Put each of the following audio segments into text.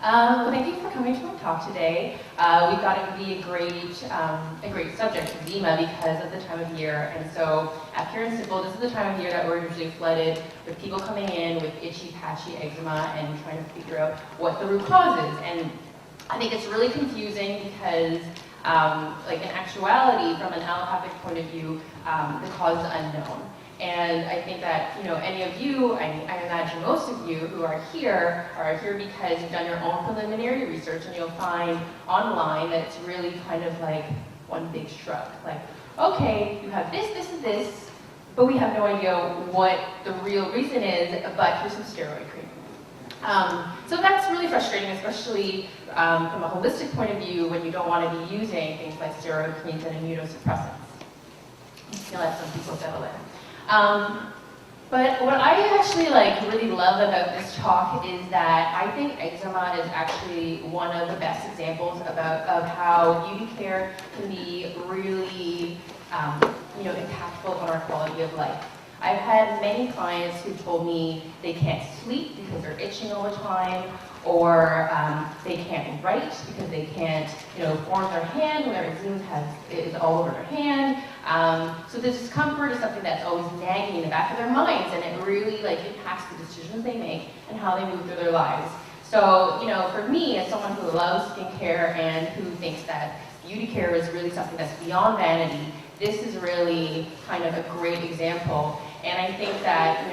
Well, thank you for coming to my talk today. We thought it would be a great subject, eczema, because of the time of year. And so, at Pure and Simple, this is the time of year that we're usually flooded with people coming in with itchy, patchy eczema and trying to figure out what the root cause is. And I think it's really confusing because, in actuality, from an allopathic point of view, the cause is unknown. And I think that, any of you, I imagine most of you who are here because you've done your own preliminary research, and you'll find online that it's really kind of like one big shrug. Like, okay, you have this, this, and this, but we have no idea what the real reason is, but here's some steroid cream. So that's really frustrating, especially from a holistic point of view, when you don't want to be using things like steroid creams and immunosuppressants. You'll let some people settle in. But what I actually really love about this talk is that I think eczema is actually one of the best examples of how beauty care can be really impactful on our quality of life. I've had many clients who told me they can't sleep because they're itching all the time, or they can't write because they can't, form their hand when their eczema is all over their hand. So the discomfort is something that's always nagging in the back of their minds, and it really impacts the decisions they make and how they move through their lives. So, for me, as someone who loves skincare and who thinks that beauty care is really something that's beyond vanity, this is really kind of a great example. And I think that,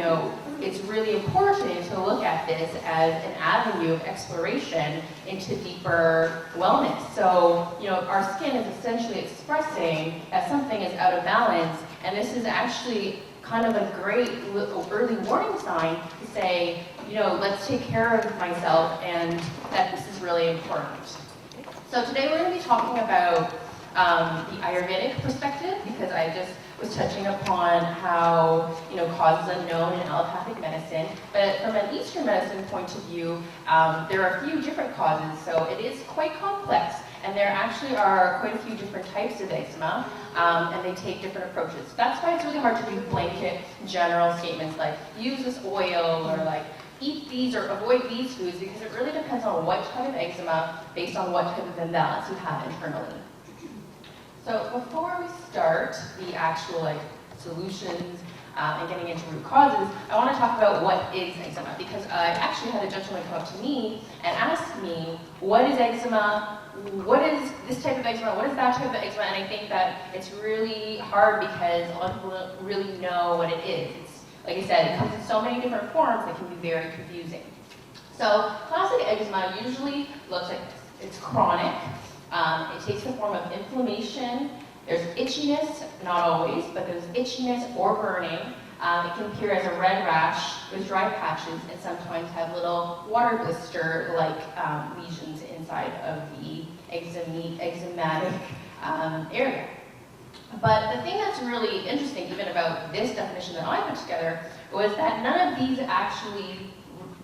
it's really important to look at this as an avenue of exploration into deeper wellness. So, our skin is essentially expressing that something is out of balance, and this is actually kind of a great early warning sign to say, let's take care of myself, and that this is really important. So today we're going to be talking about the Ayurvedic perspective, because I just was touching upon how, causes unknown in allopathic medicine. But from an Eastern medicine point of view, there are a few different causes, so it is quite complex. And there actually are quite a few different types of eczema, and they take different approaches. That's why it's really hard to do blanket, general statements like, use this oil, or eat these or avoid these foods, because it really depends on what type of eczema, based on what type of imbalance you have internally. So before we start the actual solutions and getting into root causes, I want to talk about what is eczema, because I actually had a gentleman come up to me and ask me, what is eczema? What is this type of eczema? What is that type of eczema? And I think that it's really hard because a lot of people don't really know what it is. It's, like I said, it comes in so many different forms that can be very confusing. So classic eczema usually looks like this. It's chronic. It takes the form of inflammation. There's itchiness, not always, but there's itchiness or burning. It can appear as a red rash with dry patches, and sometimes have little water blister-like lesions inside of the eczematic area. But the thing that's really interesting, even about this definition that I put together, was that none of these actually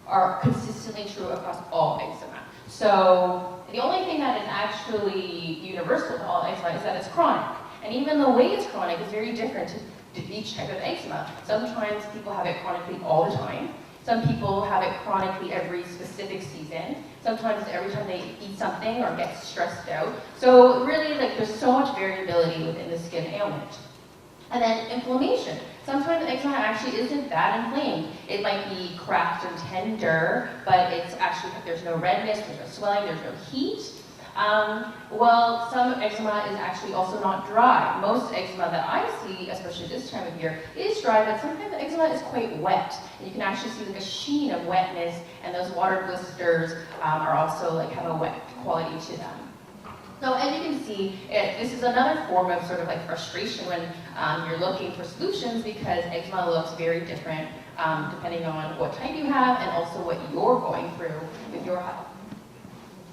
are consistently true across all eczema. So the only thing that is actually universal to all eczema is that it's chronic. And even the way it's chronic is very different to each type of eczema. Sometimes people have it chronically all the time. Some people have it chronically every specific season. Sometimes every time they eat something or get stressed out. So really, there's so much variability within the skin ailment. And then inflammation. Sometimes eczema actually isn't that inflamed. It might be cracked and tender, but it's actually, there's no redness, there's no swelling, there's no heat. Some eczema is actually also not dry. Most eczema that I see, especially this time of year, is dry, but sometimes the eczema is quite wet. And you can actually see a sheen of wetness, and those water blisters are also have a wet quality to them. So as you can see, this is another form of frustration when you're looking for solutions, because eczema looks very different depending on what type you have and also what you're going through with your health.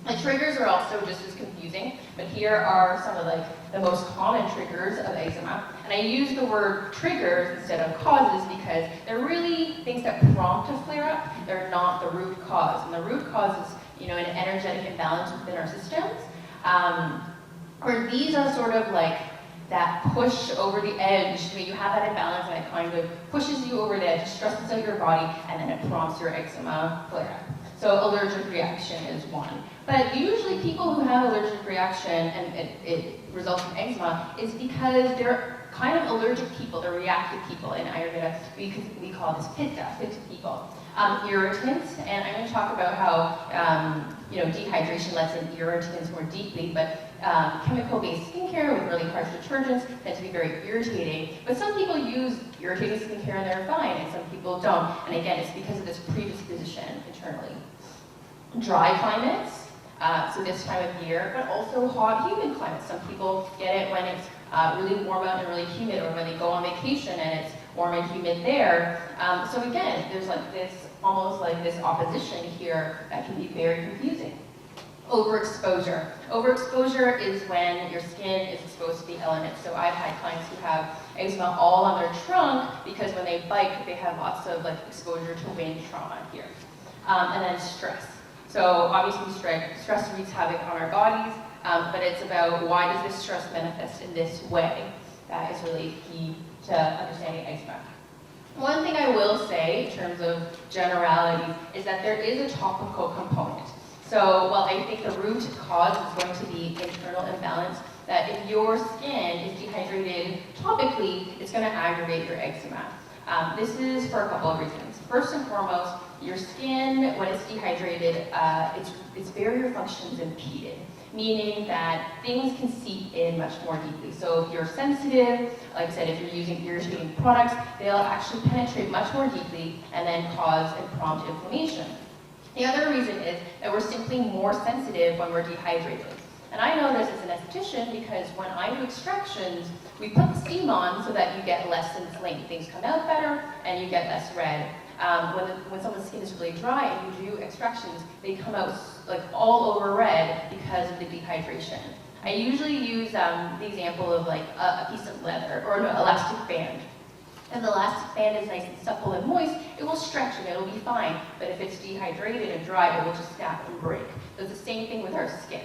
The triggers are also just as confusing, but here are some of the most common triggers of eczema. And I use the word triggers instead of causes because they're really things that prompt a flare-up. They're not the root cause. And the root cause is, an energetic imbalance within our systems. Or these are sort of that push over the edge. You have that imbalance, and it kind of pushes you over the edge, stresses out your body, and then it prompts your eczema flare-up. So allergic reaction is one. But usually people who have allergic reaction and it results in eczema is because they're kind of allergic people, they're reactive people. In Ayurveda, we call this pitta people. Irritants, and I'm going to talk about how dehydration lets in irritants more deeply, but chemical-based skincare with really harsh detergents tend to be very irritating. But some people use irritating skincare and they're fine, and some people don't. And again, it's because of this predisposition internally. Dry climates, so this time of year, but also hot, humid climates. Some people get it when it's really warm out and really humid, or when they go on vacation and it's warm and humid there. So again, there's like this, almost like this opposition here that can be very confusing. Overexposure. Overexposure is when your skin is exposed to the elements. So I've had clients who have eczema all on their trunk because when they bike, they have lots of like exposure to wind trauma here. And then stress. So obviously stress wreaks havoc on our bodies, but it's about why does this stress manifest in this way? That is really key to understanding eczema. One thing I will say in terms of generalities is that there is a topical component. So while I think the root cause is going to be internal imbalance, that if your skin is dehydrated topically, it's going to aggravate your eczema. This is for a couple of reasons. First and foremost, your skin, when it's dehydrated, its barrier function is impeded, meaning that things can seep in much more deeply. So if you're sensitive, like I said, if you're using irritating products, they'll actually penetrate much more deeply and then cause and prompt inflammation. The other reason is that we're simply more sensitive when we're dehydrated. And I know this as an esthetician because when I do extractions, we put the steam on so that you get less inflamed. Things come out better and you get less red. When someone's skin is really dry and you do extractions, they come out like all over red because of the dehydration. I usually use the example of like a piece of leather or an elastic band. If the elastic band is nice and supple and moist, it will stretch and it'll be fine. But if it's dehydrated and dry, it will just snap and break. So it's the same thing with our skin.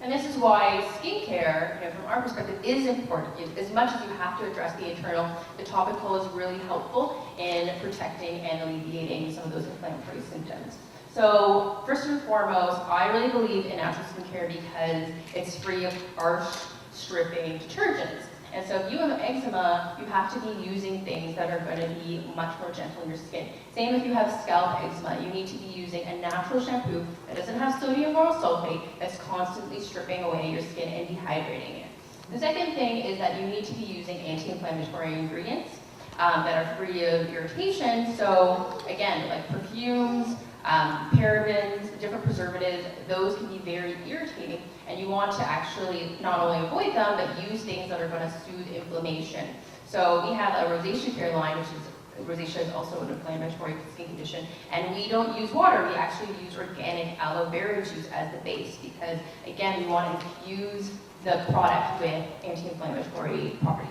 And this is why skincare, from our perspective, is important. As much as you have to address the internal, the topical is really helpful in protecting and alleviating some of those inflammatory symptoms. So first and foremost, I really believe in natural skincare because it's free of harsh, stripping detergents. And so if you have eczema, you have to be using things that are going to be much more gentle on your skin. Same if you have scalp eczema, you need to be using a natural shampoo that doesn't have sodium lauryl sulfate, that's constantly stripping away your skin and dehydrating it. The second thing is that you need to be using anti-inflammatory ingredients that are free of irritation. So again, like perfumes, parabens, different preservatives, those can be very irritating, and you want to actually not only avoid them, but use things that are going to soothe inflammation. So we have a rosacea care line, which is, rosacea is also an inflammatory skin condition, and we don't use water, we actually use organic aloe vera juice as the base, because again, we want to infuse the product with anti-inflammatory properties.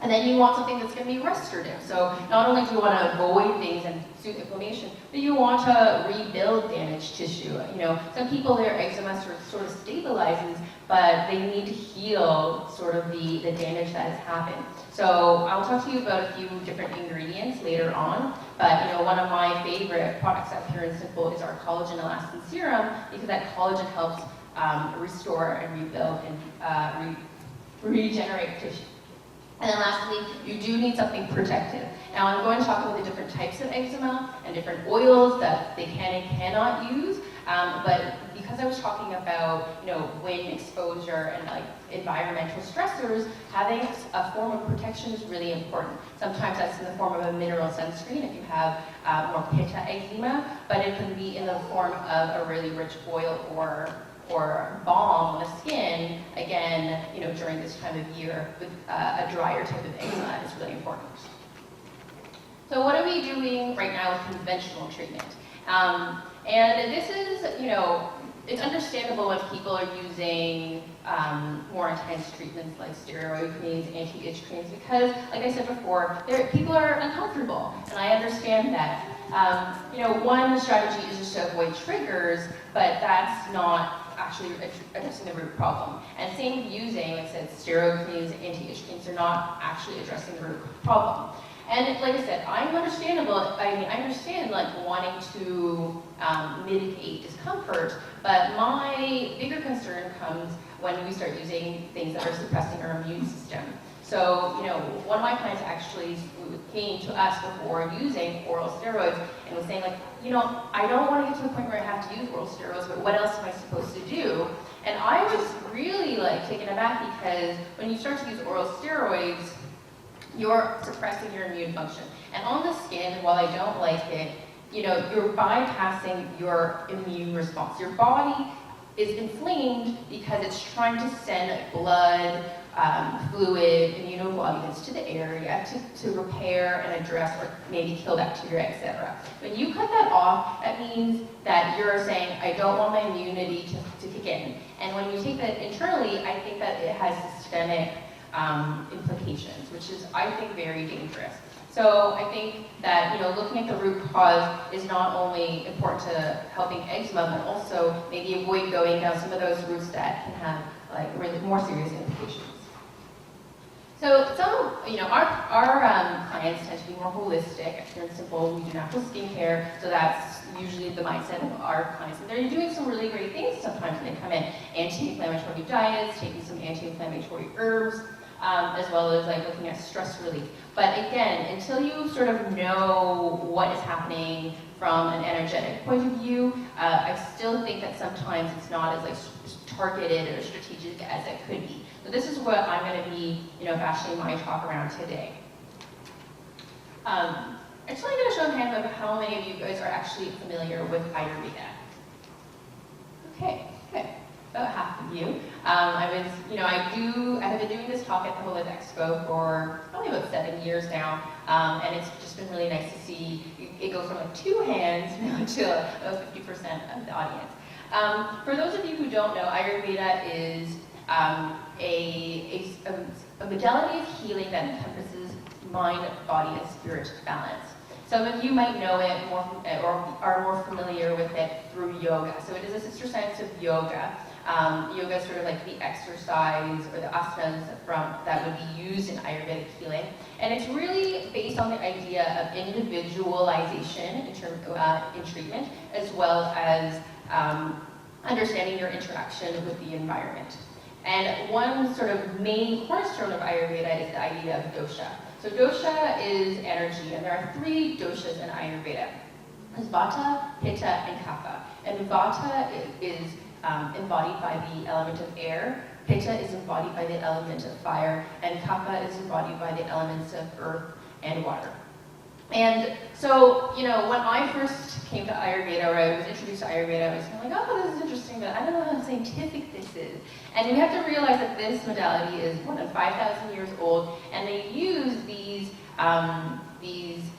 And then you want something that's going to be restorative. So not only do you want to avoid things and soothe inflammation, but you want to rebuild damaged tissue. Some people, their eczema sort of stabilizes, but they need to heal sort of the damage that has happened. So I'll talk to you about a few different ingredients later on. But one of my favorite products at Pure and Simple is our collagen elastin serum, because that collagen helps restore and rebuild and regenerate tissue. And then lastly, you do need something protective. Now I'm going to talk about the different types of eczema and different oils that they can and cannot use. But because I was talking about, wind exposure and like environmental stressors, having a form of protection is really important. Sometimes that's in the form of a mineral sunscreen if you have more pitta eczema, but it can be in the form of a really rich oil or balm on the skin, again, during this time of year with a drier type of eczema is really important. So what are we doing right now with conventional treatment? And this is, it's understandable when people are using more intense treatments like steroid creams, anti-itch creams, because, like I said before, people are uncomfortable, and I understand that. One strategy is just to avoid triggers, but that's not actually addressing the root problem. And same with using, like I said, steroid creams, anti-itch creams, they're not actually addressing the root problem. And like I said, I'm understandable. I mean, I understand like wanting to mitigate discomfort, but my bigger concern comes when we start using things that are suppressing our immune system. So, you know, one of my clients actually came to us before using oral steroids and was saying like, you know, I don't want to get to the point where I have to use oral steroids, but what else am I supposed to do? And I was really like taken aback because when you start to use oral steroids, you're suppressing your immune function. And on the skin, while I don't like it, you know, you're bypassing your immune response. Your body is inflamed because it's trying to send blood, fluid, immunoglobulins to the area to repair and address or maybe kill bacteria, etc. When you cut that off, that means that you're saying, I don't want my immunity to kick in. And when you take that internally, I think that it has systemic implications, which is, I think, very dangerous. So I think that, you know, looking at the root cause is not only important to helping eczema, but also maybe avoid going down some of those routes that can have like really more serious implications. So some, you know, our clients tend to be more holistic, pure and simple. We do natural skincare, so that's usually the mindset of our clients. And they're doing some really great things sometimes when they come in. Anti-inflammatory diets, taking some anti-inflammatory herbs, as well as like looking at stress relief. But again, until you sort of know what is happening from an energetic point of view, I still think that sometimes it's not as like targeted or strategic as it could be. So this is what I'm going to be, you know, fashioning my talk around today. I'm just going to show a hand of how many of you guys are actually familiar with Ayurveda. Okay, good. About half of you. I have been doing this talk at the Wholelife Expro for probably about 7 years now, and it's just been really nice to see it go from like 2 hands to about 50% of the audience. For those of you who don't know, Ayurveda is a modality of healing that encompasses mind, body, and spirit balance. Some of you might know it more, or are more familiar with it through yoga. So it is a sister science of yoga. Yoga is sort of like the exercise or the asanas that would be used in Ayurvedic healing. And it's really based on the idea of individualization in treatment, as well as understanding your interaction with the environment. And one sort of main cornerstone of Ayurveda is the idea of dosha. So dosha is energy, and there are 3 doshas in Ayurveda. There's Vata, Pitta, and Kapha. And Vata is embodied by the element of air, Pitta is embodied by the element of fire, and Kapha is embodied by the elements of earth and water. And so, you know, when I first came to Ayurveda, or I was introduced to Ayurveda, I was kind of like, oh, this is interesting, but I don't know how scientific this is. And you have to realize that this modality is more than 5,000 years old, and they use these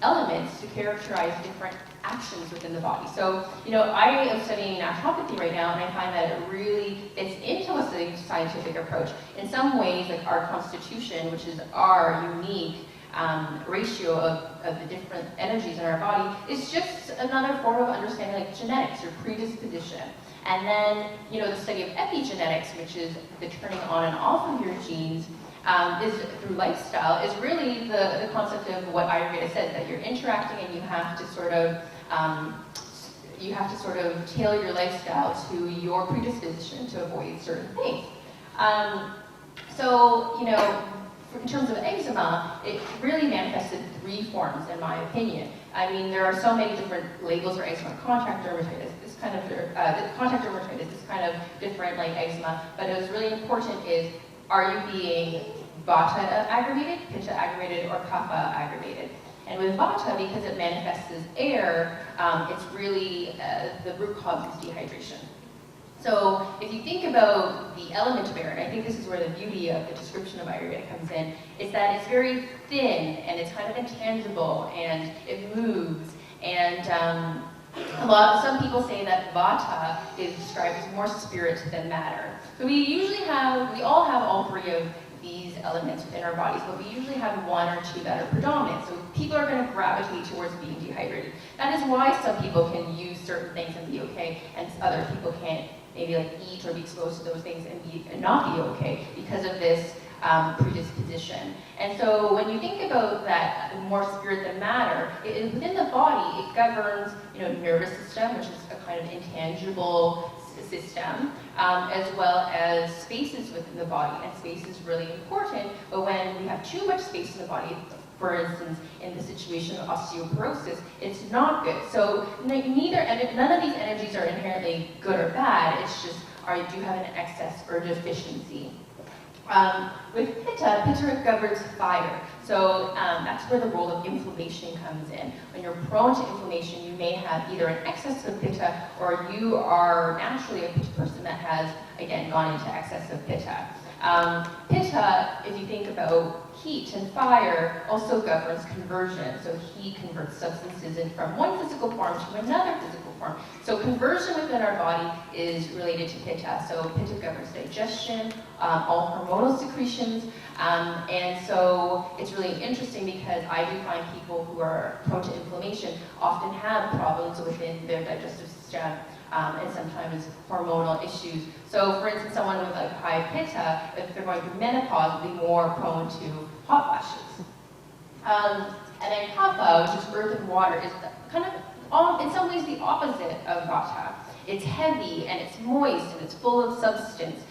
elements to characterize different actions within the body. So, you know, I am studying naturopathy right now, and I find that it really fits into a scientific approach. In some ways, like our constitution, which is our unique ratio of the different energies in our body, is just another form of understanding like genetics or predisposition. And then, you know, the study of epigenetics, which is the turning on and off of your genes, is through lifestyle, is really the concept of what Ayurveda says, that you're interacting and you have to sort of tailor your lifestyle to your predisposition to avoid certain things. So, you know, in terms of eczema, it really manifested 3 forms, in my opinion. I mean, there are so many different labels for eczema. Contact dermatitis, this kind of different like eczema. But it was really important is, are you being Vata aggravated, Pitta aggravated, or Kapha aggravated? And with Vata, because it manifests as air, it's really the root cause is dehydration. So if you think about the element of air, and I think this is where the beauty of the description of Ayurveda comes in, is that it's very thin and it's kind of intangible and it moves. And some people say that Vata is described as more spirit than matter. So we all have all 3 of these elements within our bodies, but we usually have 1 or 2 that are predominant. So people are going to gravitate towards being dehydrated. That is why some people can use certain things and be okay, and other people can't maybe like eat or be exposed to those things and not be okay because of this predisposition. And so when you think about that, more spirit than matter, within the body, it governs, nervous system, which is a kind of intangible system, as well as spaces within the body. And space is really important, but when we have too much space in the body, for instance, in the situation of osteoporosis, it's not good. So none of these energies are inherently good or bad. It's just, do you have an excess or deficiency? With Pitta governs fire. So that's where the role of inflammation comes in. When you're prone to inflammation, you may have either an excess of Pitta, or you are naturally a person that has, again, gone into excess of Pitta. Pitta, if you think about heat and fire, also governs conversion. So heat converts substances from one physical form to another physical form. So conversion within our body is related to Pitta. So Pitta governs digestion, all hormonal secretions, and so it's really interesting because I do find people who are prone to inflammation often have problems within their digestive system. And sometimes hormonal issues. So for instance, someone with high Pitta, if they're going through menopause, will be more prone to hot flashes. And then Kapha, which is earth and water, is in some ways the opposite of Vata. It's heavy and it's moist and it's full of substance.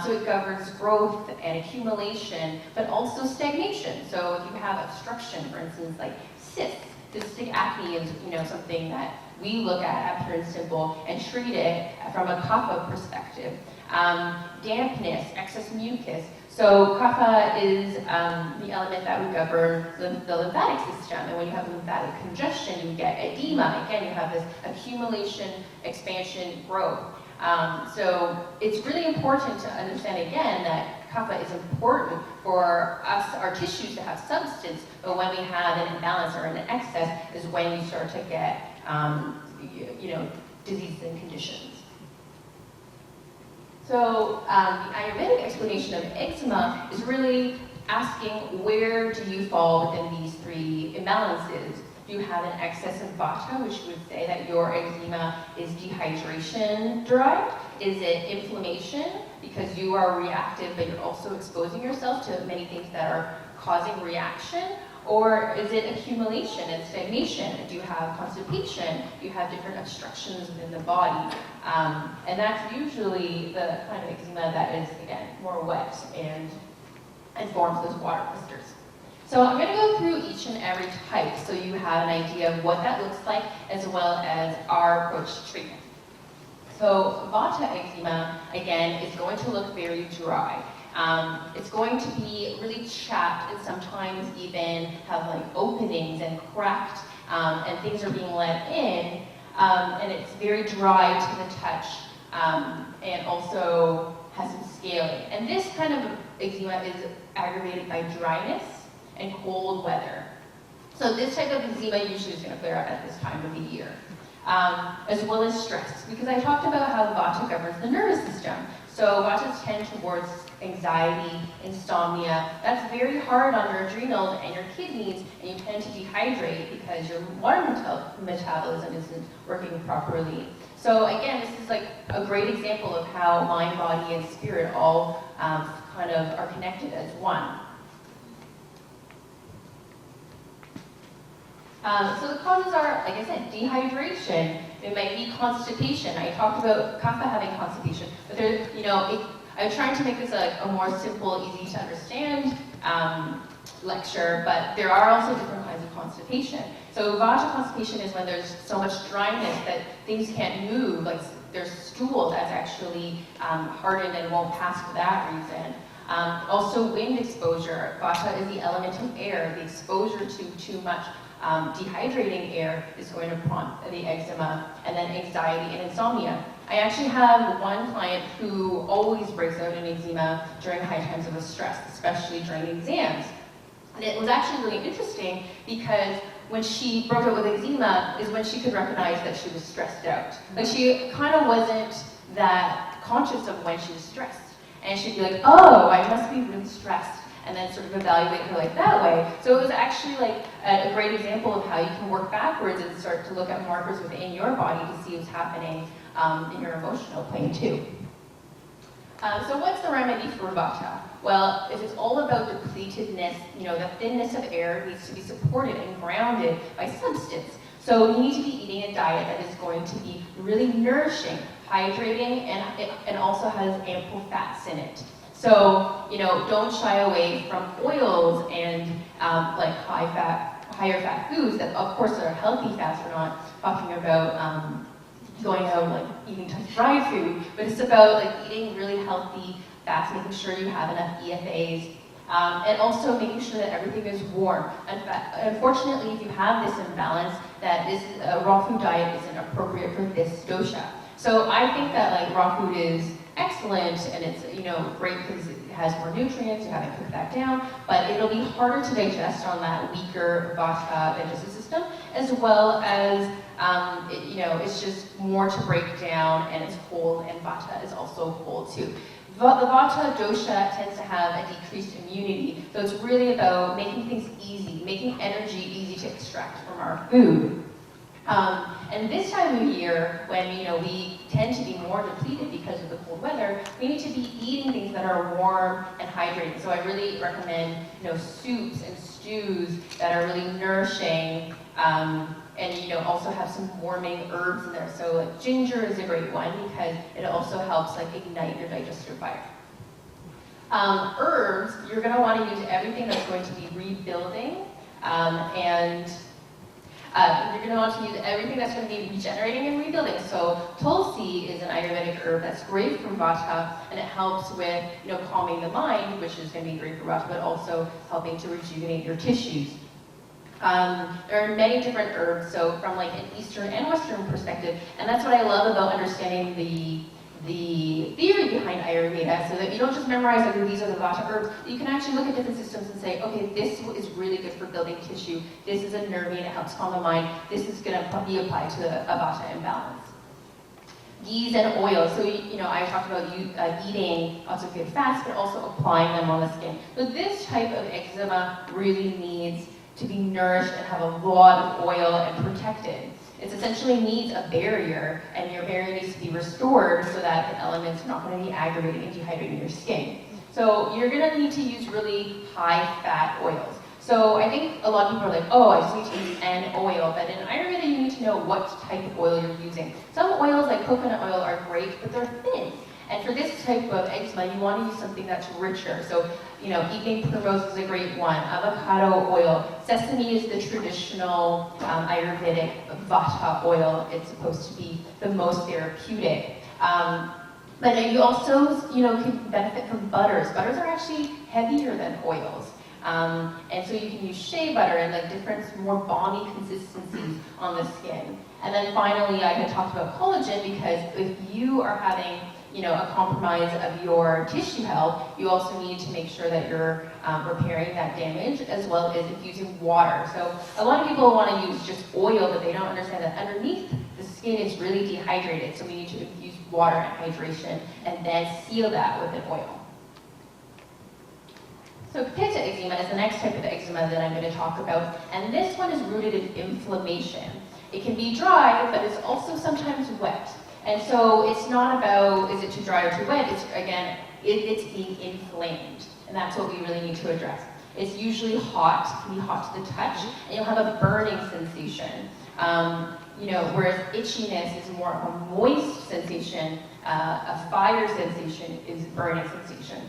So it governs growth and accumulation, but also stagnation. So if you have obstruction, for instance, like cysts, cystic acne is something that we look at Pure and Simple and treat it from a kapha perspective. Dampness, excess mucus. So kapha is the element that would govern the lymphatic system. And when you have lymphatic congestion, you get edema. Again, you have this accumulation, expansion, growth. So it's really important to understand again that kapha is important for us, our tissues, to have substance, but when we have an imbalance or an excess is when you start to get diseases and conditions. So the Ayurvedic explanation of eczema is really asking, where do you fall within these three imbalances? Do you have an excess of Vata, which would say that your eczema is dehydration derived? Is it inflammation because you are reactive but you're also exposing yourself to many things that are causing reaction? Or is it accumulation and stagnation? Do you have constipation? Do you have different obstructions within the body? And that's usually the kind of eczema that is, again, more wet and forms those water blisters. So I'm going to go through each and every type so you have an idea of what that looks like, as well as our approach to treatment. So Vata eczema, again, is going to look very dry. It's going to be really chapped and sometimes even have openings and cracked, and things are being let in, and it's very dry to the touch, and also has some scaling. And this kind of eczema is aggravated by dryness and cold weather. So this type of eczema usually is going to flare up at this time of the year, as well as stress, because I talked about how Vata governs the nervous system. So Vatas tend towards anxiety, insomnia. That's very hard on your adrenals and your kidneys, and you tend to dehydrate because your water metabolism isn't working properly. So again, this is a great example of how mind, body, and spirit all kind of are connected as one. So the causes are, like I said, dehydration. It might be constipation. I talked about kapha having constipation, but there, I'm trying to make this a more simple, easy to understand lecture, but there are also different kinds of constipation. So Vata constipation is when there's so much dryness that things can't move, like there's stool that's actually hardened and won't pass for that reason. Also wind exposure. Vata is the element of air. The exposure to too much dehydrating air is going to prompt the eczema, and then anxiety and insomnia. I actually have one client who always breaks out in eczema during high times of stress, especially during exams. And it was actually really interesting because when she broke out with eczema is when she could recognize that she was stressed out. She kind of wasn't that conscious of when she was stressed. And she'd be like, oh, I must be really stressed, and then sort of evaluate her that way. So it was actually a great example of how you can work backwards and start to look at markers within your body to see what's happening in your emotional plane too. So what's the remedy for Vata? Well, if it's all about depletedness, the thinness of air needs to be supported and grounded by substance. So you need to be eating a diet that is going to be really nourishing, hydrating, and also has ample fats in it. So, don't shy away from oils and like higher fat foods that, of course, are healthy fats. We're not talking about going out like eating tons of fried food, but it's about like eating really healthy fats, making sure you have enough EFAs, and also making sure that everything is warm. Unfortunately, if you have this imbalance, that this raw food diet isn't appropriate for this dosha. So I think that like raw food is excellent, and it's great because it has more nutrients. You haven't cooked that down, but it'll be harder to digest on that weaker Vata digestive system, as well as it's just more to break down, and it's cold, and Vata is also cold too. The Vata dosha tends to have a decreased immunity, so it's really about making things easy, making energy easy to extract from our food. And this time of year, when we tend to be more depleted because of the cold weather, we need to be eating things that are warm and hydrating. So I really recommend soups and stews that are really nourishing, and also have some warming herbs in there. So like ginger is a great one because it also helps like ignite your digestive fire. Herbs, you're going to want to use everything that's going to be rebuilding, and you're going to want to use everything that's going to be regenerating and rebuilding. So Tulsi is an Ayurvedic herb that's great for Vata, and it helps with calming the mind, which is going to be great for Vata, but also helping to rejuvenate your tissues. There are many different herbs, so from like an Eastern and Western perspective, and that's what I love about understanding the theory behind Ayurveda, so that you don't just memorize, okay, these are the Vata herbs. You can actually look at different systems and say, okay, this is really good for building tissue. This is a nervine, it helps calm the mind. This is going to be applied to a Vata imbalance. Ghees and oils. So, I talked about eating lots of good fats, but also applying them on the skin. So this type of eczema really needs to be nourished and have a lot of oil and protected. It essentially needs a barrier, and your barrier needs to be restored so that the elements are not going to be aggravating and dehydrating your skin. So you're going to need to use really high-fat oils. So I think a lot of people are like, oh, I just need to use an oil, but in Ayurveda you need to know what type of oil you're using. Some oils, like coconut oil, are great, but they're thin. And for this type of eczema, you want to use something that's richer. So, evening primrose is a great one. Avocado oil. Sesame is the traditional Ayurvedic Vata oil. It's supposed to be the most therapeutic. But you also, can benefit from butters. Butters are actually heavier than oils. And so you can use shea butter and like different, more balmy consistencies on the skin. And then finally, I had talked about collagen because if you are having a compromise of your tissue health, you also need to make sure that you're repairing that damage, as well as infusing water. So a lot of people want to use just oil, but they don't understand that underneath the skin is really dehydrated. So we need to infuse water and hydration, and then seal that with an oil. So pitta eczema is the next type of eczema that I'm going to talk about, and this one is rooted in inflammation. It can be dry, but it's also sometimes wet. And so it's not about, is it too dry or too wet? It's, again, it's being inflamed. And that's what we really need to address. It's usually hot, it can be hot to the touch, and you'll have a burning sensation. Whereas itchiness is more of a moist sensation, a fire sensation is burning sensation.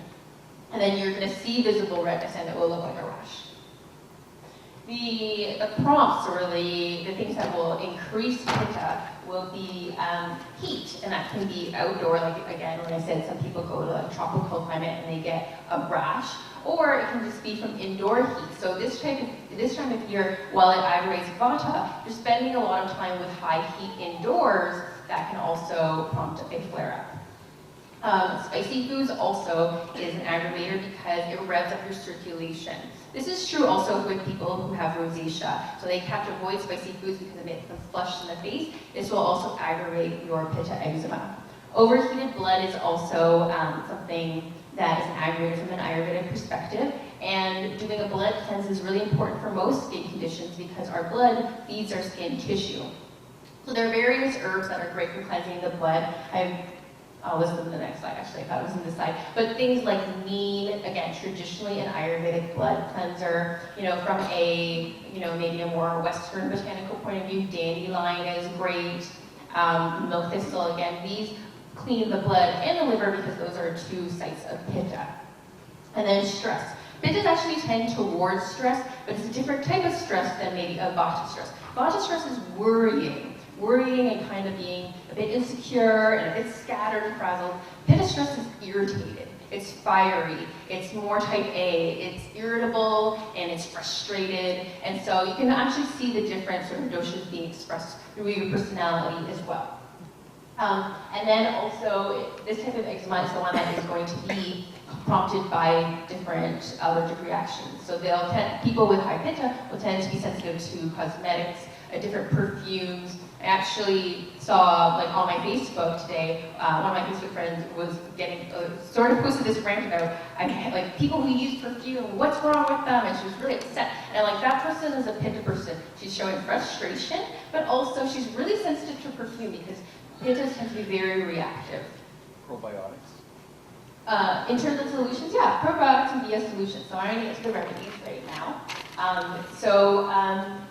And then you're going to see visible redness, and it will look like a rash. The prompts, or the things that will increase pitta, will be heat, and that can be outdoor, like again, when I said some people go to a tropical climate and they get a rash, or it can just be from indoor heat. So this time of year, while it aggravates Vata, you're spending a lot of time with high heat indoors, that can also prompt a flare-up. Spicy foods also is an aggravator because it revs up your circulation. This is true also with people who have rosacea. So they have to avoid spicy foods because it makes them flush in the face. This will also aggravate your pitta eczema. Overheated blood is also something that is an aggravator from an Ayurvedic perspective. And doing a blood cleanse is really important for most skin conditions because our blood feeds our skin tissue. So there are various herbs that are great for cleansing the blood. I've I'll list them in the next slide, actually, I thought it was in this slide. But things like neem, again, traditionally an Ayurvedic blood cleanser, from a, maybe a more Western botanical point of view, dandelion is great. Milk thistle, again, these clean the blood and the liver because those are two sites of pitta. And then stress. Pittas actually tend towards stress, but it's a different type of stress than maybe a vata stress. Vata stress is worrying and kind of being a bit insecure and a bit scattered and frazzled. Pitta stress is irritated, it's fiery, it's more type A, it's irritable and it's frustrated. And so you can actually see the different sort of doshas being expressed through your personality as well. And then also, this type of eczema is the one that is going to be prompted by different allergic reactions. So people with high pitta will tend to be sensitive to cosmetics, different perfumes. I actually saw, like on my Facebook today, one of my Facebook friends was getting, sort of posted this rant about, like people who use perfume, what's wrong with them? And she was really upset. And like that person is a pitta person. She's showing frustration, but also she's really sensitive to perfume because pittas tend to be very reactive. Probiotics? In terms of solutions, yeah, probiotics can be a solution. So I'm going to get to the remedies right now.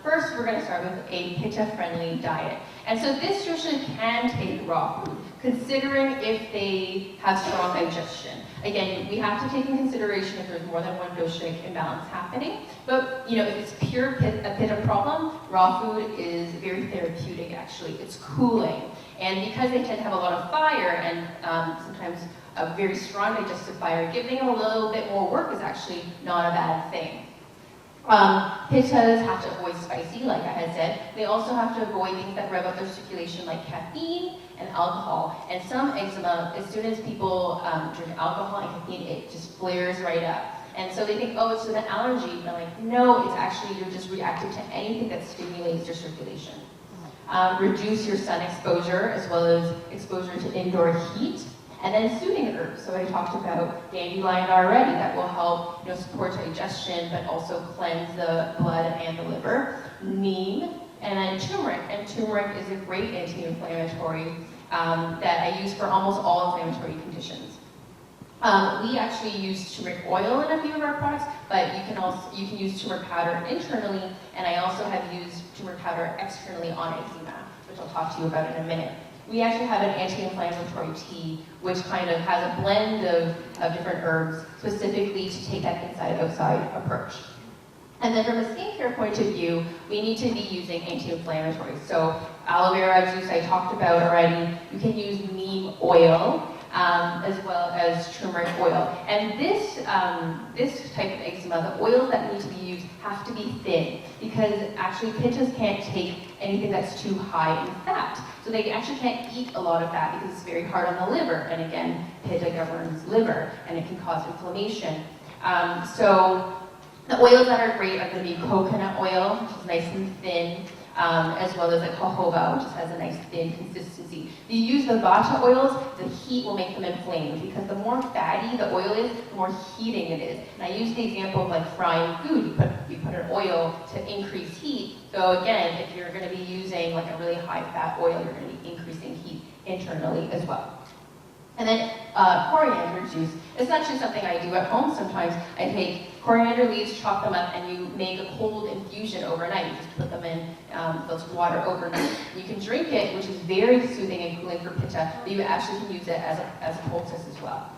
First we're going to start with a pitta-friendly diet. And so this dosha can take raw food, considering if they have strong digestion. Again, we have to take in consideration if there's more than one doshic imbalance happening. But if it's pure a pitta problem, raw food is very therapeutic actually. It's cooling. And because they tend to have a lot of fire and sometimes a very strong digestive fire, giving them a little bit more work is actually not a bad thing. Pittas have to avoid spicy, like I had said. They also have to avoid things that rev up their circulation, like caffeine and alcohol. And some eczema, as soon as people drink alcohol and caffeine, it just flares right up. And so they think, oh, it's an allergy. And they're like, no, it's actually you're just reactive to anything that stimulates your circulation. Reduce your sun exposure as well as exposure to indoor heat. And then soothing herbs. So I talked about dandelion already. That will help support digestion, but also cleanse the blood and the liver. Neem, and then turmeric. And turmeric is a great anti-inflammatory that I use for almost all inflammatory conditions. We actually use turmeric oil in a few of our products, but you can use turmeric powder internally, and I also have used turmeric powder externally on eczema, which I'll talk to you about in a minute. We actually have an anti-inflammatory tea, which kind of has a blend of different herbs, specifically to take that inside-outside approach. And then from a skincare point of view, we need to be using anti-inflammatories. So aloe vera juice I talked about already. You can use neem oil, as well as turmeric oil. And this type of eczema, the oils that need to be used have to be thin, because actually pittas can't take anything that's too high in fat. So they actually can't eat a lot of fat because it's very hard on the liver. And again, pitta governs liver, and it can cause inflammation. So the oils that are great are going to be coconut oil, which is nice and thin, as well as jojoba, which just has a nice thin consistency. If you use the vata oils, the heat will make them inflamed, because the more fatty the oil is, the more heating it is. And I use the example of like frying food. You put an oil to increase heat. So again, if you're going to be using like a really high fat oil, you're going to be increasing heat internally as well. And then coriander juice. It's actually something I do at home sometimes. I take coriander leaves, chop them up, and you make a cold infusion overnight. You just put them in those water overnight. You can drink it, which is very soothing and cooling for pitta, but you actually can use it as a poultice as well.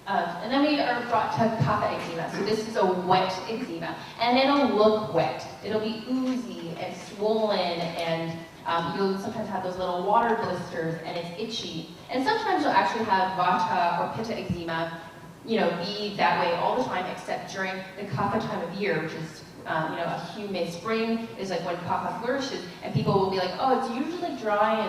And then we are brought to kapha eczema. So this is a wet eczema, and it'll look wet. It'll be oozy and swollen, and you'll sometimes have those little water blisters, and it's itchy. And sometimes you'll actually have vata or pitta eczema, be that way all the time, except during the kapha time of year, which is, a humid spring is like when kapha flourishes, and people will be like, oh, it's usually dry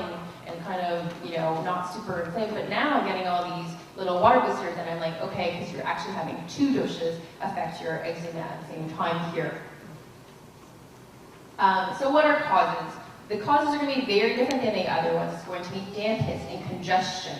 and kind of, not super inflamed, but now I'm getting all these little water blisters, and I'm like, okay, because you're actually having two doshas affect your eczema at the same time here. So what are causes? The causes are going to be very different than the other ones. It's going to be dampness and congestion.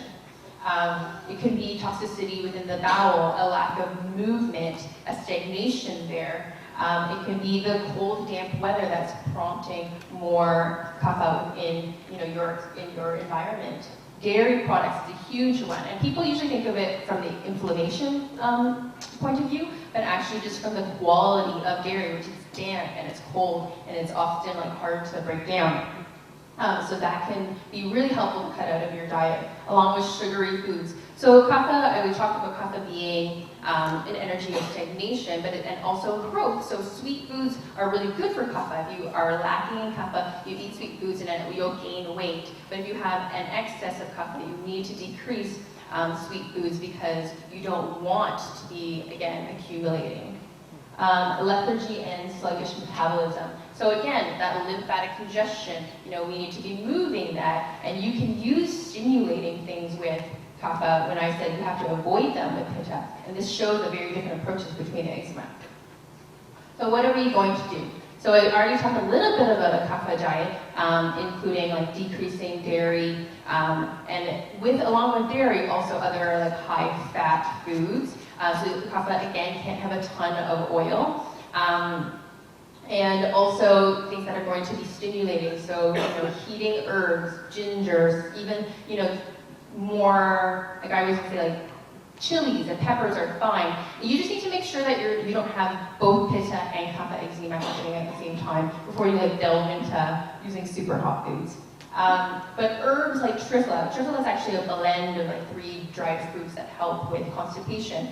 It can be toxicity within the bowel, a lack of movement, a stagnation there. It can be the cold, damp weather that's prompting more kapha in your environment. Dairy products is a huge one, and people usually think of it from the inflammation point of view, but actually just from the quality of dairy, which is damp and it's cold and it's often like hard to break down. So that can be really helpful to cut out of your diet, along with sugary foods. So kapha, we talked about kapha being an energy of stagnation, and also growth. So sweet foods are really good for kapha. If you are lacking in kapha, you eat sweet foods and you'll gain weight. But if you have an excess of kapha, you need to decrease sweet foods because you don't want to be, again, accumulating. Lethargy and sluggish metabolism. So again, that lymphatic congestion, we need to be moving that, and you can use stimulating things with kapha when I said you have to avoid them with pitta, and this shows the very different approaches between eczema. So what are we going to do? So I already talked a little bit about a kapha diet, including like decreasing dairy, and along with dairy, also other like high-fat foods. So kapha again can't have a ton of oil. And also things that are going to be stimulating, so heating herbs, gingers, even more, like I always say, like chilies and peppers are fine. You just need to make sure that you don't have both pitta and kapha eczema happening at the same time before you delve into using super hot foods. But herbs like trifla is actually a blend of 3 dried fruits that help with constipation.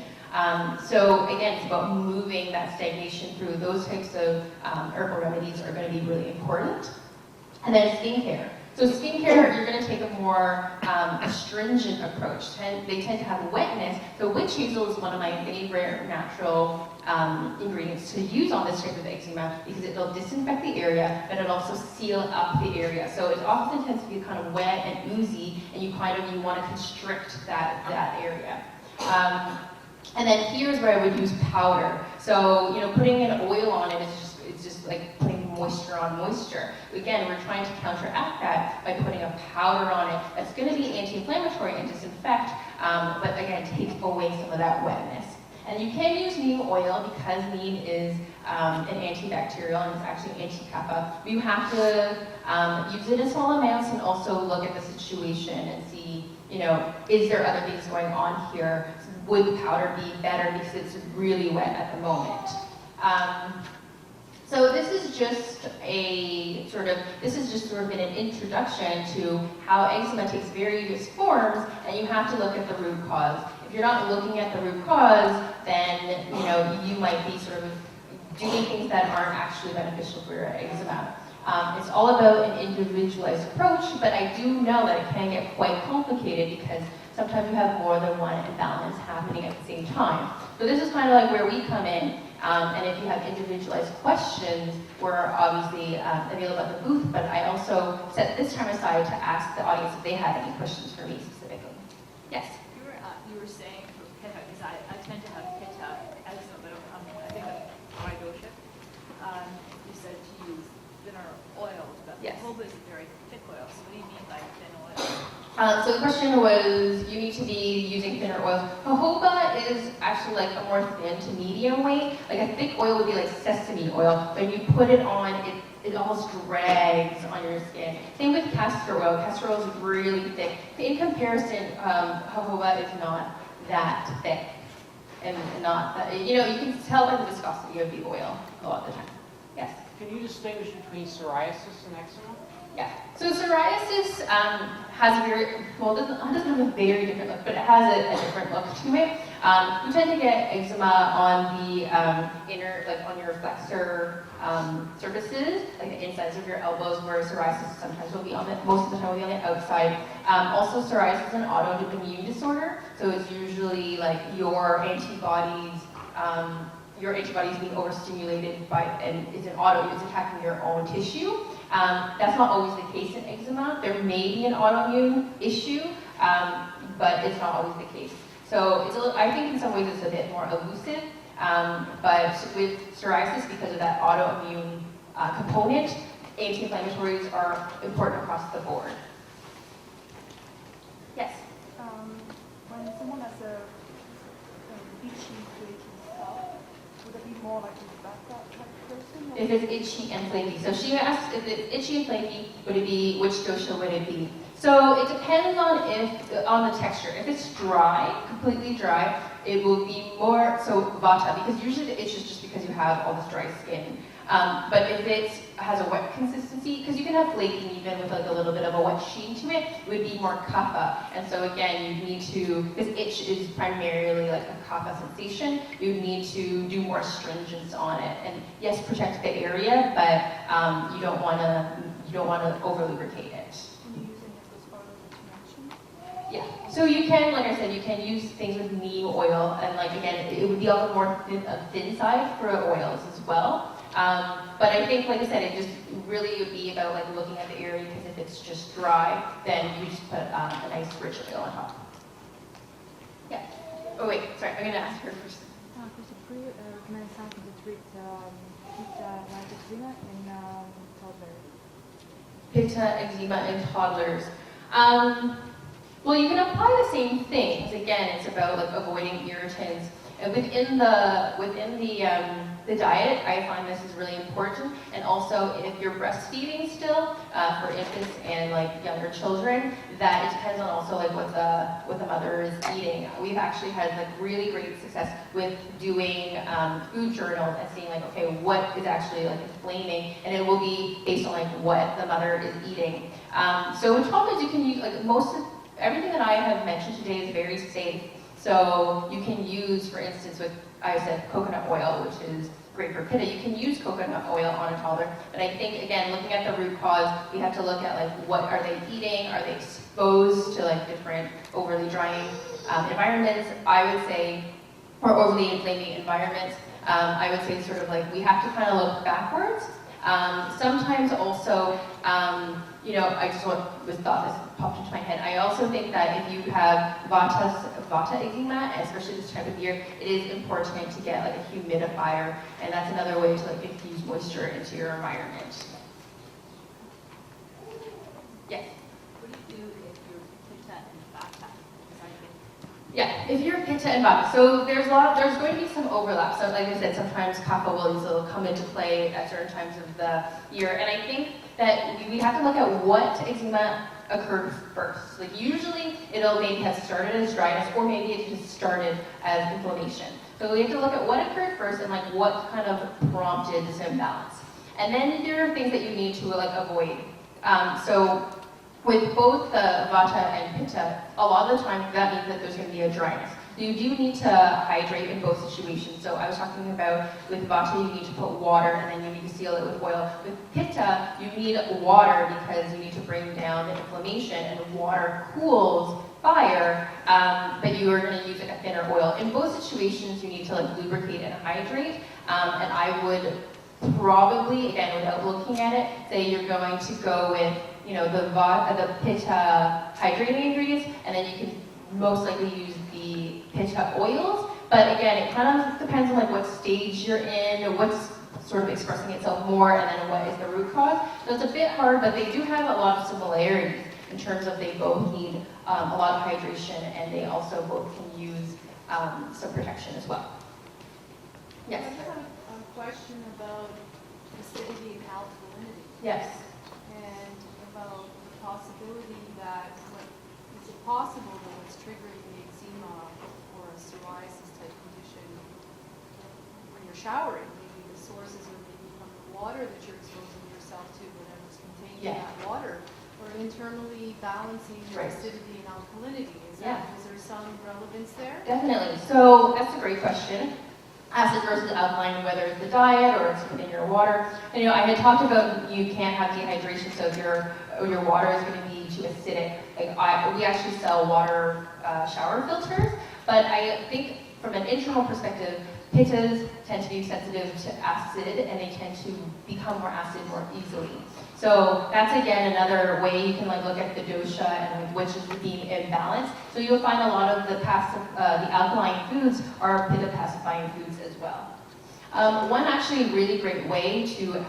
So again, it's about moving that stagnation through. Those types of herbal remedies are going to be really important. And then skincare. So skincare, you're going to take a more astringent approach. They tend to have wetness. So witch hazel is one of my favorite natural ingredients to use on this type of eczema because it'll disinfect the area, but it'll also seal up the area. So it often tends to be kind of wet and oozy, and you want to constrict that area. And then here's where I would use powder. So, putting an oil on it it's just like putting moisture on moisture. Again, we're trying to counteract that by putting a powder on it that's going to be anti-inflammatory and disinfect, but again, take away some of that wetness. And you can use neem oil because neem is an antibacterial and it's actually anti-kapha. You have to use it in small amounts and also look at the situation and see, is there other things going on here? Would the powder be better because it's really wet at the moment? So this is just sort of an introduction to how eczema takes various forms, and you have to look at the root cause. If you're not looking at the root cause, then you might be sort of doing things that aren't actually beneficial for your eczema. It's all about an individualized approach, but I do know that it can get quite complicated because sometimes you have more than one imbalance happening at the same time. So this is kind of like where we come in, and if you have individualized questions, we're obviously available at the booth, but I also set this time aside to ask the audience if they had any questions for me specifically. Yes? You were saying for pitta, because I tend to have pitta eczema, but I think of my dosha. You said to use thinner oils, but Yes. jojoba is a very thick oil, so what do you mean by thin oil? So the question was, you need to be using thinner oils. Jojoba is actually like a more thin to medium weight. Like a thick oil would be like sesame oil. When you put it on, it almost drags on your skin. Same with castor oil. Castor oil is really thick. In comparison, jojoba is not that thick. And not that, you can tell by the viscosity of the oil a lot of the time. Yes? Can you distinguish between psoriasis and eczema? Yeah. So psoriasis has a it doesn't have a very different look, but it has a different look to it. You tend to get eczema on the on your flexor surfaces, like the insides of your elbows, where psoriasis sometimes will be most of the time will be on the outside. Also, psoriasis is an autoimmune disorder, so it's usually like your antibodies being overstimulated and it's attacking your own tissue. That's not always the case in eczema. There may be an autoimmune issue, but it's not always the case. So I think in some ways it's a bit more elusive, but with psoriasis, because of that autoimmune component, anti-inflammatories are important across the board. Yes? When someone has a itchy, flaky scalp, would it be more like a backup if it's itchy and flaky. So she asked if it's itchy and flaky, would it be, which dosha would it be? So it depends on the texture. If it's dry, completely dry, it will be more, so vata, because usually the itch is just because you have all this dry skin. But if it has a wet consistency, because you can have flaking even with like a little bit of a wet sheen to it, it would be more kapha. And so again, you need to, because itch is primarily like a kapha sensation, you need to do more astringents on it. And yes, protect the area, but you don't want to over lubricate it. Can you use any of those oils that you mentioned? Yeah, so you can, like I said, you can use things with neem oil, and like again, it would be on the more thin side for oils as well. But I think, like I said, it just really would be about like looking at the area, because if it's just dry, then you just put a nice rich oil on top. Yeah. Oh wait, sorry, I'm gonna ask her first. Kristen, could you recommend something to treat like eczema in toddlers? Pitta, eczema in toddlers. Well, you can apply the same things. Again, it's about like avoiding irritants. And within the diet, I find this is really important. And also, if you're breastfeeding still for infants and like younger children, that it depends on also like what the mother is eating. We've actually had like really great success with doing food journals and seeing like, okay, what is actually like inflaming, and it will be based on like what the mother is eating. So in toddlers, you can use like everything that I have mentioned today is very safe. So you can use, for instance, with, I said, coconut oil, which is great for pitta. You can use coconut oil on a toddler. But I think, again, looking at the root cause, we have to look at, like, what are they eating? Are they exposed to, like, different overly drying environments? I would say, or overly inflaming environments. I would say sort of like we have to kind of look backwards. Sometimes also, I just was thought this popped into my head. I also think that if you have vata eczema, especially this time of year, it is important to get like a humidifier, and that's another way to like infuse moisture into your environment. Yes. What do you do if you're pitta and vata? Yeah, if you're pitta and vata, so there's going to be some overlap. So like I said, sometimes kapha will come into play at certain times of the year, and I think that we have to look at what eczema occurred first. Like usually it'll maybe have started as dryness, or maybe it just started as inflammation. So we have to look at what occurred first and like what kind of prompted this imbalance. And then there are things that you need to like avoid. So with both the vata and pitta, a lot of the time that means that there's going to be a dryness. So you do need to hydrate in both situations. So I was talking about with vata, you need to put water and then you need to seal it with oil. With pitta, you need water because you need to bring down the inflammation, and water cools fire, but you are going to use like a thinner oil. In both situations, you need to like lubricate and hydrate, and I would probably, again, without looking at it, say you're going to go with the pitta hydrating ingredients, and then you can most likely use the pitta oils. But again, it kind of depends on like what stage you're in, or what's sort of expressing itself more, and then what is the root cause. So it's a bit hard, but they do have a lot of similarities in terms of they both need a lot of hydration, and they also both can use some protection as well. Yes. I have a question about acidity and alkalinity. Yes. And about the possibility that, is it possible that what's triggering the eczema or a psoriasis type condition when you're showering, maybe the sources are maybe from the water that you're exposing yourself to, whatever's contained in that water, or internally balancing your acidity and alkalinity. Is there some relevance there? Definitely. So that's a great question. Acid versus alkaline, whether it's the diet or it's within your water. And, I had talked about you can't have dehydration, so if your water is going to be too acidic. We actually sell water shower filters, but I think from an internal perspective, pittas tend to be sensitive to acid, and they tend to become more acid more easily. So that's again another way you can look at the dosha and which is being imbalanced. So you'll find a lot of the alkaline foods are pitta pacifying foods as well. One actually really great way to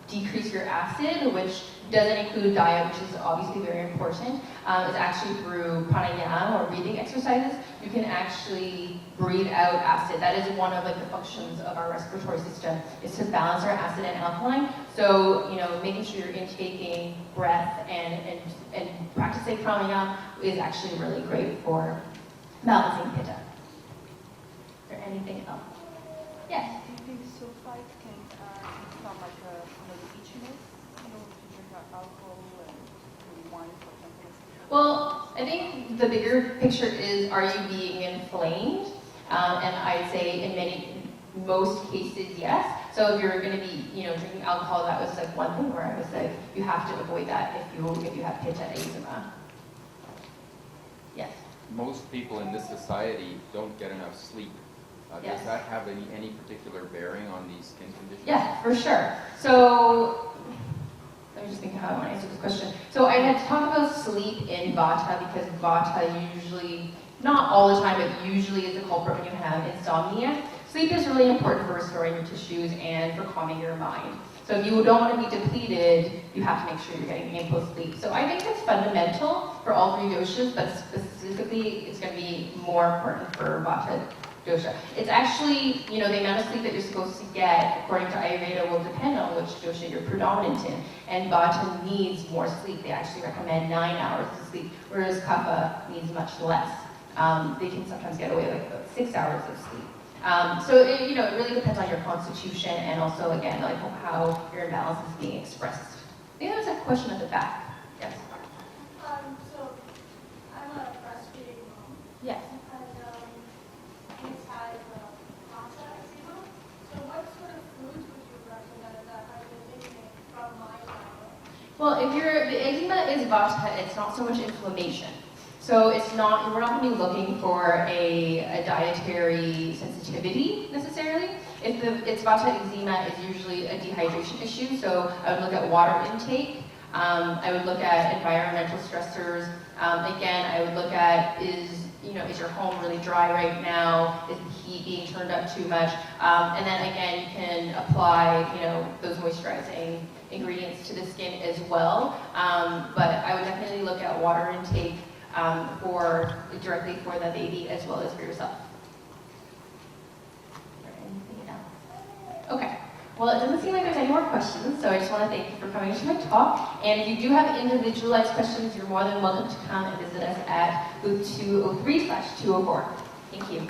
decrease your acid, which doesn't include diet, which is obviously very important, is actually through pranayama or breathing exercises. You can actually breathe out acid. That is one of like the functions of our respiratory system, is to balance our acid and alkaline. So, making sure you're intaking breath and practicing pranayama is actually really great for balancing pitta. Is there anything else? Yes? Do you think sulfite can become like another itchiness, to drink alcohol and maybe wine, for example? Well, I think the bigger picture is, are you being inflamed? And I'd say in most cases, yes. So if you're going to be, drinking alcohol, that was like one thing where I was like, you have to avoid that if you have pitta eczema. Yes. Most people in this society don't get enough sleep. Yes. Does that have any particular bearing on these skin conditions? Yeah, for sure. So let me just think how I want to answer this question. So I had talked about sleep in Vata because Vata usually, not all the time, but usually is the culprit when you have insomnia. Sleep is really important for restoring your tissues and for calming your mind. So if you don't want to be depleted, you have to make sure you're getting ample sleep. So I think that's fundamental for all three doshas, but specifically it's going to be more important for Vata dosha. It's actually, the amount of sleep that you're supposed to get, according to Ayurveda, will depend on which dosha you're predominant in. And Vata needs more sleep. They actually recommend 9 hours of sleep, whereas Kapha needs much less. They can sometimes get away with about 6 hours of sleep. So it really depends on your constitution and also, again, like how your imbalance is being expressed. I think there's a question at the back. Yes? So I'm a breastfeeding mom. Yes. And he's had Vata eczema. So what sort of foods would you recommend that I would eliminate from my diet? Well, the eczema is Vata, it's not so much inflammation. So we're not going to be looking for a dietary sensitivity necessarily. If it's Vata eczema is usually a dehydration issue, so I would look at water intake. I would look at environmental stressors. Again, I would look at is your home really dry right now? Is the heat being turned up too much? And then again, you can apply those moisturizing ingredients to the skin as well. But I would definitely look at water intake directly for the baby as well as for yourself. Is there anything else? Okay. Well, it doesn't seem like there's any more questions, so I just want to thank you for coming to my talk. And if you do have individualized questions, you're more than welcome to come and visit us at booth 203/204. Thank you.